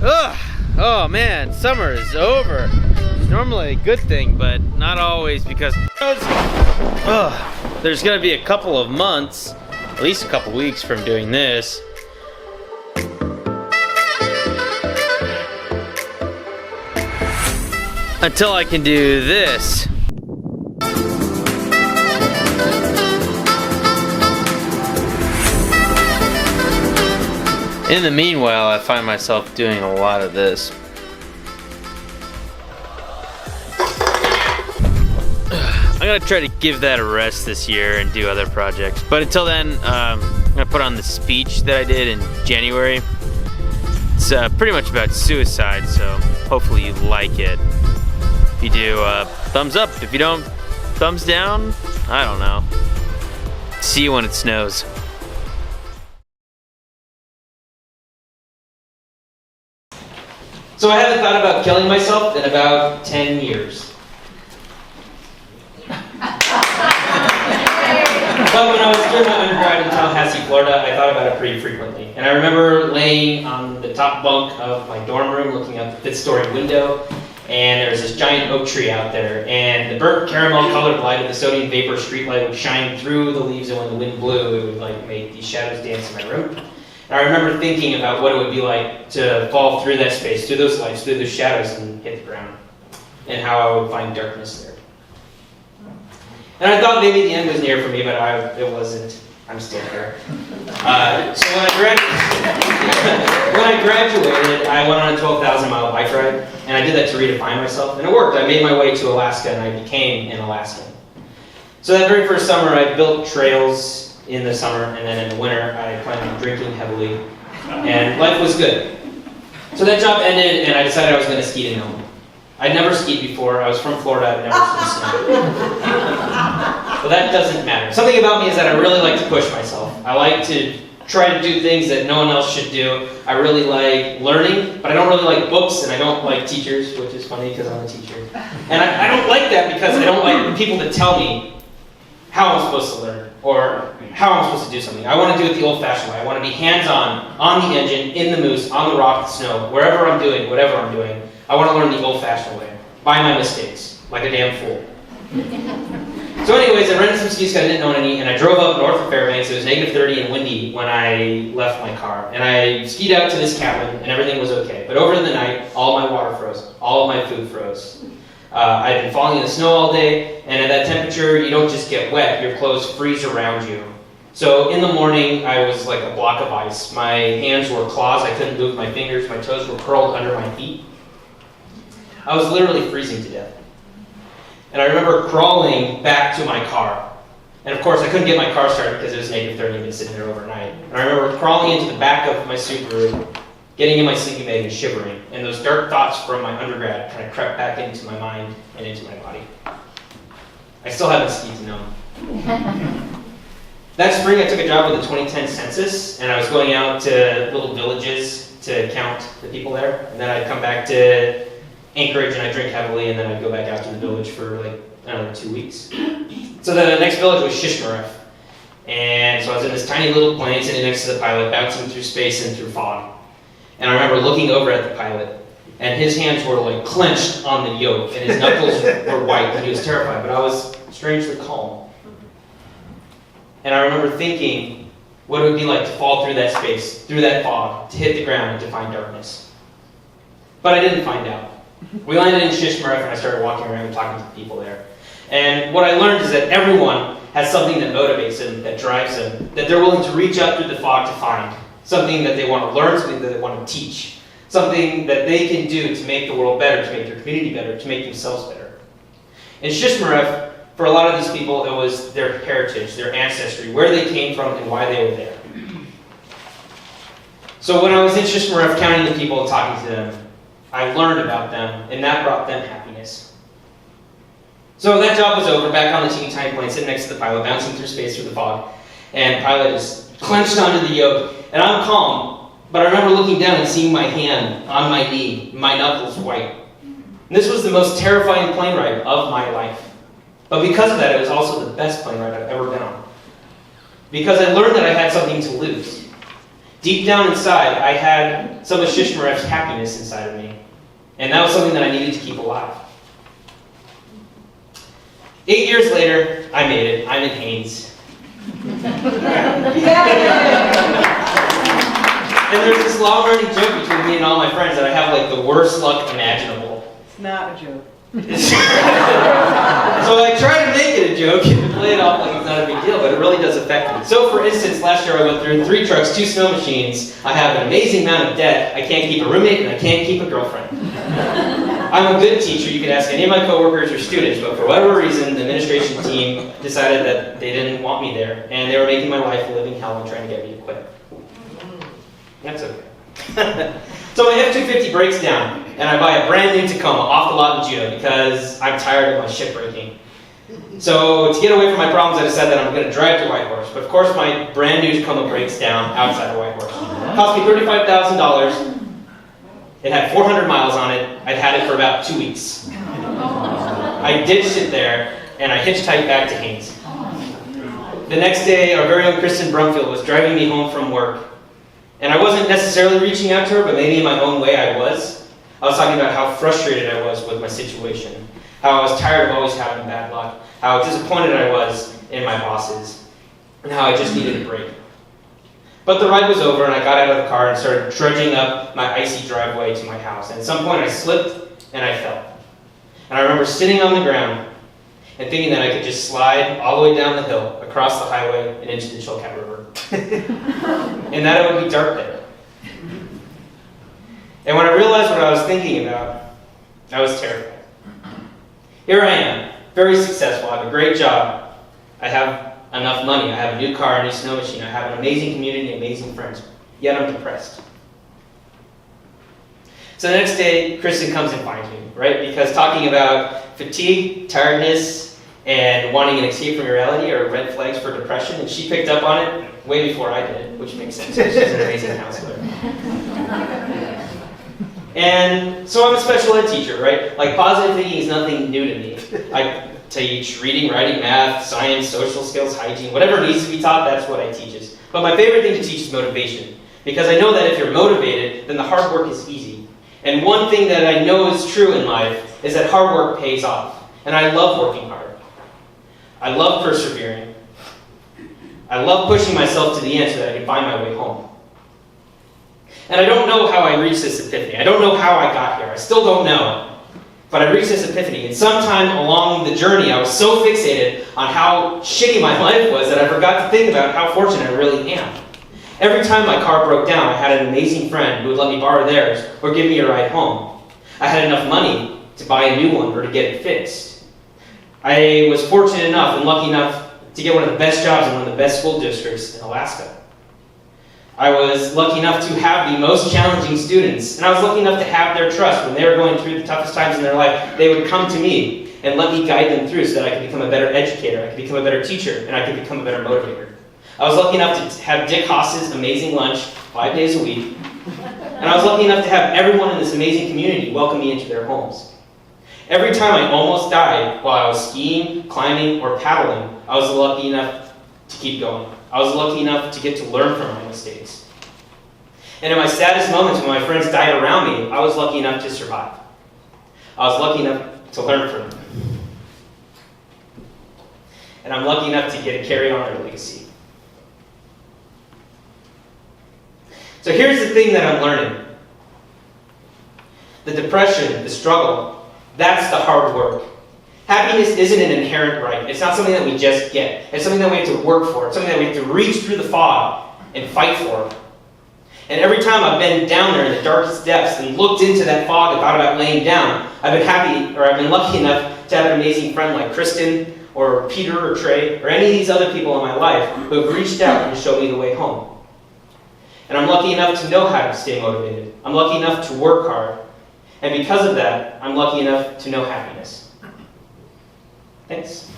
Ugh! Oh man, summer is over. It's normally a good thing, but not always because there's gonna be a couple of months, at least a couple weeks from doing this. Until I can do this. In the meanwhile, I find myself doing a lot of this. I'm gonna try to give that a rest this year and do other projects. But until then, I'm gonna put on the speech that I did in January. It's pretty much about suicide, so hopefully you like it. If you do, thumbs up. If you don't, thumbs down. I don't know. See you when it snows. So I haven't thought about killing myself in about 10 years. But when I was doing my undergrad in Tallahassee, Florida, I thought about it pretty frequently. And I remember laying on the top bunk of my dorm room looking out the 5th-story window, and there was this giant oak tree out there, and the burnt caramel-colored light of the sodium vapor streetlight would shine through the leaves, and when the wind blew, it would like make these shadows dance in my room. And I remember thinking about what it would be like to fall through that space, through those lights, through those shadows, and hit the ground, and how I would find darkness there. And I thought maybe the end was near for me, but it wasn't. I'm still here. So when I graduated, I went on a 12,000-mile bike ride, and I did that to redefine myself, and it worked. I made my way to Alaska, and I became an Alaskan. So that very first summer, I built trails in the summer, and then in the winter, I planned on drinking heavily, and life was good. So that job ended, and I decided I was going to ski to Nome. I'd never skied before. I was from Florida. I'd never seen snow. But that doesn't matter. Something about me is that I really like to push myself. I like to try to do things that no one else should do. I really like learning, but I don't really like books, and I don't like teachers, which is funny because I'm a teacher. And I don't like that because I don't like people to tell me how I'm supposed to learn or how I'm supposed to do something. I want to do it the old-fashioned way. I want to be hands-on, on the engine, in the moose, on the rock, the snow, wherever I'm doing, whatever I'm doing. I want to learn the old-fashioned way, by my mistakes, like a damn fool. So anyways, I rented some skis because I didn't own any, and I drove up north of Fairbanks. It was -30 and windy when I left my car. And I skied out to this cabin, and everything was okay. But over the night, all my water froze. All of my food froze. I'd been falling in the snow all day, and at that temperature, you don't just get wet, your clothes freeze around you. So in the morning, I was like a block of ice. My hands were claws, I couldn't move my fingers, my toes were curled under my feet. I was literally freezing to death. And I remember crawling back to my car. And of course, I couldn't get my car started because it was -30 and been sitting there overnight. And I remember crawling into the back of my Subaru, getting in my sleeping bag and shivering. And those dark thoughts from my undergrad kind of crept back into my mind and into my body. I still haven't skied to Nome. That spring, I took a job with the 2010 census, and I was going out to little villages to count the people there. And then I'd come back to Anchorage, and I'd drink heavily, and then I'd go back out to the village for like another 2 weeks. So the next village was Shishmaref. And so I was in this tiny little plane sitting next to the pilot, bouncing through space and through fog. And I remember looking over at the pilot, and his hands were like clenched on the yoke, and his knuckles were white, and he was terrified, but I was strangely calm. And I remember thinking what it would be like to fall through that space, through that fog, to hit the ground and to find darkness. But I didn't find out. We landed in Shishmaref, and I started walking around and talking to the people there. And what I learned is that everyone has something that motivates them, that drives them, that they're willing to reach out through the fog to find. Something that they want to learn, something that they want to teach. Something that they can do to make the world better, to make their community better, to make themselves better. In Shishmaref, for a lot of these people, it was their heritage, their ancestry, where they came from and why they were there. So when I was in Shishmaref counting the people and talking to them, I learned about them, and that brought them happiness. So that job was over, back on the teeny tiny plane, sitting next to the pilot, bouncing through space through the fog, and the pilot is clenched onto the yoke, and I'm calm, but I remember looking down and seeing my hand on my knee, my knuckles white. And this was the most terrifying plane ride of my life. But because of that, it was also the best plane ride I've ever been on. Because I learned that I had something to lose. Deep down inside, I had some of Shishmaref's happiness inside of me. And that was something that I needed to keep alive. 8 years later, I made it. I'm in Haines. And there's this long-running joke between me and all my friends that I have like the worst luck imaginable. It's not a joke. So I try to make it a joke and play it off like it's not a big deal, but it really does affect me. So for instance, last year I went through 3 trucks, 2 snow machines. I have an amazing amount of debt. I can't keep a roommate and I can't keep a girlfriend. I'm a good teacher. You could ask any of my coworkers or students, but for whatever reason, the administration team decided that they didn't want me there, and they were making my life a living hell and trying to get me to quit. That's okay. So my F-250 breaks down, and I buy a brand new Tacoma off the lot in Juneau because I'm tired of my shit breaking. So to get away from my problems, I decided that I'm going to drive to Whitehorse. But of course, my brand new Tacoma breaks down outside of Whitehorse. It cost me $35,000. It had 400 miles on it. I'd had it for about 2 weeks. I ditched it there, and I hitchhiked back to Haines. The next day, our very own Kristen Brumfield was driving me home from work. And I wasn't necessarily reaching out to her, but maybe in my own way I was. I was talking about how frustrated I was with my situation, how I was tired of always having bad luck, how disappointed I was in my bosses, and how I just needed a break. But the ride was over, and I got out of the car and started trudging up my icy driveway to my house. And at some point I slipped and I fell. And I remember sitting on the ground and thinking that I could just slide all the way down the hill, across the highway, and into the Chilkat River. And that it would be dark there. And when I realized what I was thinking about, I was terrified. Here I am, very successful, I have a great job, I have enough money, I have a new car, a new snow machine, I have an amazing community, amazing friends, yet I'm depressed. So the next day, Kristen comes and finds me, right? Because talking about fatigue, tiredness, and wanting an escape from reality are red flags for depression, and she picked up on it way before I did, which makes sense, because she's an amazing counselor. And so I'm a special ed teacher, right? Like, positive thinking is nothing new to me. I teach reading, writing, math, science, social skills, hygiene, whatever needs to be taught, that's what I teach. But my favorite thing to teach is motivation, because I know that if you're motivated, then the hard work is easy. And one thing that I know is true in life is that hard work pays off. And I love working hard. I love persevering. I love pushing myself to the end so that I can find my way home. And I don't know how I reached this epiphany. I don't know how I got here. I still don't know. But I reached this epiphany. And sometime along the journey, I was so fixated on how shitty my life was that I forgot to think about how fortunate I really am. Every time my car broke down, I had an amazing friend who would let me borrow theirs or give me a ride home. I had enough money to buy a new one or to get it fixed. I was fortunate enough and lucky enough to get one of the best jobs in one of the best school districts in Alaska. I was lucky enough to have the most challenging students, and I was lucky enough to have their trust. When they were going through the toughest times in their life, they would come to me and let me guide them through so that I could become a better educator, I could become a better teacher, and I could become a better motivator. I was lucky enough to have Dick Haas's amazing lunch 5 days a week, and I was lucky enough to have everyone in this amazing community welcome me into their homes. Every time I almost died while I was skiing, climbing, or paddling, I was lucky enough to keep going. I was lucky enough to get to learn from my mistakes. And in my saddest moments when my friends died around me, I was lucky enough to survive. I was lucky enough to learn from them. And I'm lucky enough to get to carry on their legacy. So here's the thing that I'm learning. The depression, the struggle, that's the hard work. Happiness isn't an inherent right. It's not something that we just get. It's something that we have to work for. It's something that we have to reach through the fog and fight for. And every time I've been down there in the darkest depths and looked into that fog and thought about laying down, I've been lucky enough to have an amazing friend like Kristen or Peter or Trey or any of these other people in my life who have reached out and showed me the way home. And I'm lucky enough to know how to stay motivated. I'm lucky enough to work hard. And because of that, I'm lucky enough to know happiness. Thanks.